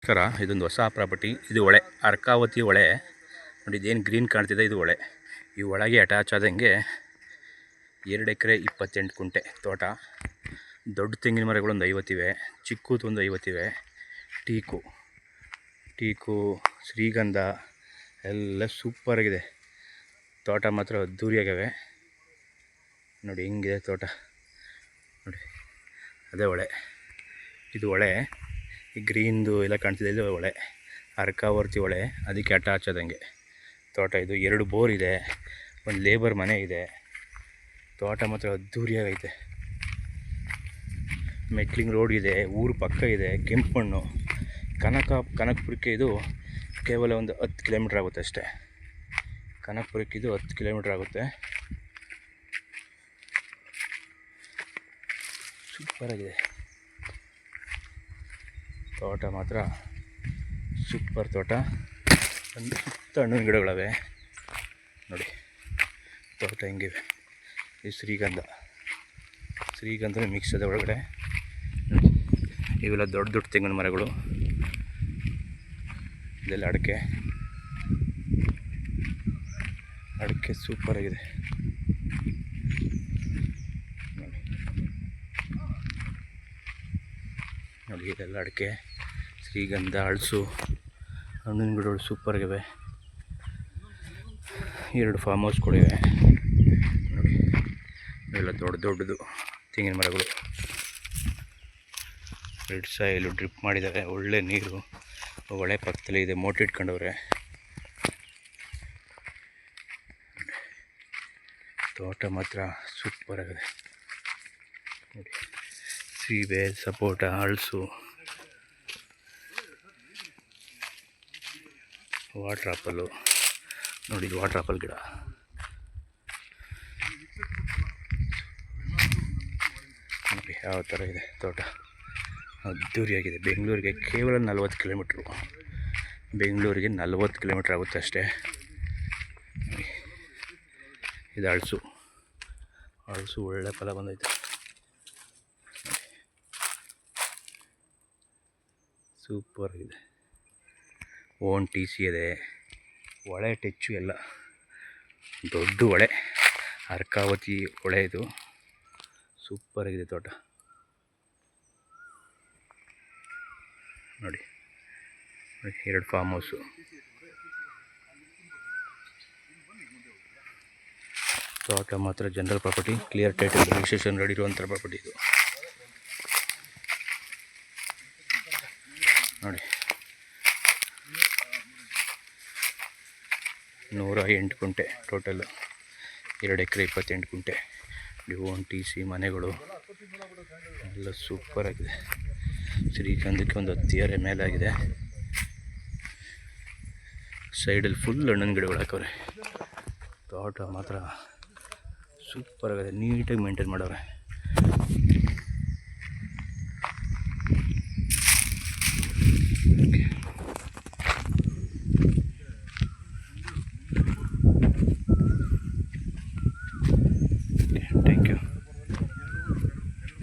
ನಮಸ್ಕಾರ. ಇದೊಂದು ಹೊಸ ಪ್ರಾಪರ್ಟಿ. ಇದು ಹೊಳೆ, ಅರ್ಕಾವತಿ ಹೊಳೆ ನೋಡಿ. ಇದೇನು ಗ್ರೀನ್ ಕಾಣ್ತಿದೆ ಇದು ಹೊಳೆ. ಈ ಒಳಗೆ ಅಟ್ಯಾಚ್ ಆದಂಗೆ 2 ಎಕರೆ 28 ಗುಂಟೆ ತೋಟ. ದೊಡ್ಡ ತೆಂಗಿನ ಮರಗಳು ಒಂದು 50 ಇವೆ, ಚಿಕ್ಕದು ಒಂದು 50 ಇವೆ. ಟೀಕು ಶ್ರೀಗಂಧ ಎಲ್ಲ ಸೂಪರಾಗಿದೆ. ತೋಟ ಮಾತ್ರ ಅದ್ದೂರಿಯಾಗವೆ ನೋಡಿ. ಹೆಂಗಿದೆ ತೋಟ ನೋಡಿ. ಅದೇ ಹೊಳೆ, ಇದು ಹೊಳೆ. ಈ ಗ್ರೀನ್ದು ಎಲ್ಲ ಕಾಣ್ತಿದೆ ಇದು ಹೊಳೆ, ಅರ್ಕಾವತಿ ಹೊಳೆ. ಅದಕ್ಕೆ ಅಟ್ಯಾಚ್ ಆದಂಗೆ ತೋಟ ಇದು. 2 ಬೋರ್ ಇದೆ, ಒಂದು ಲೇಬರ್ ಮನೆ ಇದೆ. ತೋಟ ಮಾತ್ರ ಅದ್ದೂರಿಯಾಗೈತೆ. ಮೆಟ್ಲಿಂಗ್ ರೋಡ್ ಇದೆ, ಊರು ಪಕ್ಕ ಇದೆ. ಕೆಂಪು ಮಣ್ಣು. ಕನಕಪುರಕ್ಕೆ ಇದು ಕೇವಲ ಒಂದು 10 ಕಿಲೋಮೀಟ್ರ್ ಆಗುತ್ತೆ ಅಷ್ಟೇ. ಕನಕಪುರಕ್ಕೆ ಇದು 10 ಕಿಲೋಮೀಟ್ರ್ ಆಗುತ್ತೆ. ಸೂಪರಾಗಿದೆ ತೋಟ ಮಾತ್ರ, ಸೂಪರ್ ತೋಟ. ಒಂದು ಸುತ್ತ ಹಣ್ಣಿನ ಗಿಡಗಳವೆ ನೋಡಿ. ತೋಟ ಹೆಂಗಿವೆ. ಇದು ಶ್ರೀಗಂಧ ಮಿಕ್ಸ್ ಅದ ಒಳಗಡೆ. ಇವೆಲ್ಲ ದೊಡ್ಡ ದೊಡ್ಡ ತೆಂಗಿನ ಮರಗಳು. ಇದೆಲ್ಲ ಅಡಿಕೆ ಸೂಪರಾಗಿದೆ ನೋಡಿ. ಇದೆಲ್ಲ ಅಡಿಕೆ, ಶ್ರೀಗಂಧ, ಹಳಸು, ಹಣ್ಣಿನ ಗಿಡಗಳು ಸೂಪರಾಗಿವೆ. 2 ಫಾರ್ಮ್ ಹೌಸ್ಗಳಿವೆ ನೋಡಿ. ಇವೆಲ್ಲ ದೊಡ್ಡದು ತೆಂಗಿನ ಮರಗಳು. ರೆಡ್ ಸಾಯಿಲು ಡ್ರಿಪ್ ಮಾಡಿದ್ದಾರೆ. ಒಳ್ಳೆ ನೀರು ಹೊಳೆ ಪಕ್ಕದಲ್ಲಿ ಇದೆ. ಮೋಟ್ರ್ ಇಟ್ಕೊಂಡವ್ರೆ. ತೋಟ ಮಾತ್ರ ಸೂಪರಾಗಿದೆ ನೋಡಿ. ಸೀಬೆ, ಸಪೋಟ, ಹಳಸು, ವಾಟರ್ ಆಪಲ್ಲು ನೋಡಿ. ಇದು ವಾಟರ್ ಆಪಲ್ ಗಿಡ ನೋಡಿ. ಯಾವ ಥರ ಇದೆ ತೋಟ, ಅದ್ದೂರಿಯಾಗಿದೆ. ಬೆಂಗಳೂರಿಗೆ ಕೇವಲ 40 ಕಿಲೋಮೀಟ್ರು. ಬೆಂಗಳೂರಿಗೆ 40 ಕಿಲೋಮೀಟ್ರ್ ಆಗುತ್ತೆ ಅಷ್ಟೇ. ಇದು ಹಳಸು ಒಳ್ಳೆ ಫಲ ಬಂದೈತೆ. ಸೂಪರಾಗಿದೆ. ಓನ್ TC ಇದೆ. ಹೊಳೆ ಟೆಚ್ಚು ಎಲ್ಲ ದೊಡ್ಡ ಹೊಳೆ, ಅರ್ಕಾವತಿ ಹೊಳೆ ಇದು. ಸೂಪರಾಗಿದೆ ತೋಟ ನೋಡಿ. 2 ಫಾರ್ಮ್ ಹೌಸು. ತೋಟ ಮಾತ್ರ general property. Clear title, registration ready ಇರುವಂಥ ಪ್ರಾಪರ್ಟಿ ಇದು ನೋಡಿ. 108 ಗುಂಟೆ ಟೋಟಲ್. 2 ಎಕರೆ 28 ಗುಂಟೆ. ಓನ್ TC ಮನೆಗಳು ಎಲ್ಲ ಸೂಪರಾಗಿದೆ. ಶ್ರೀಗಂಧಕ್ಕೆ ಒಂದು 10 ಎಕರೆ ಮೇಲಾಗಿದೆ. ಸೈಡಲ್ಲಿ ಫುಲ್ ಹಣ್ಣಿನ ಗಿಡಗಳು ಹಾಕವ್ರೆ. ತೋಟ ಮಾತ್ರ ಸೂಪರಾಗಿದೆ. ನೀಟಾಗಿ ಮೇಂಟೈನ್ ಮಾಡವ್ರೆ. ಓಕೆ.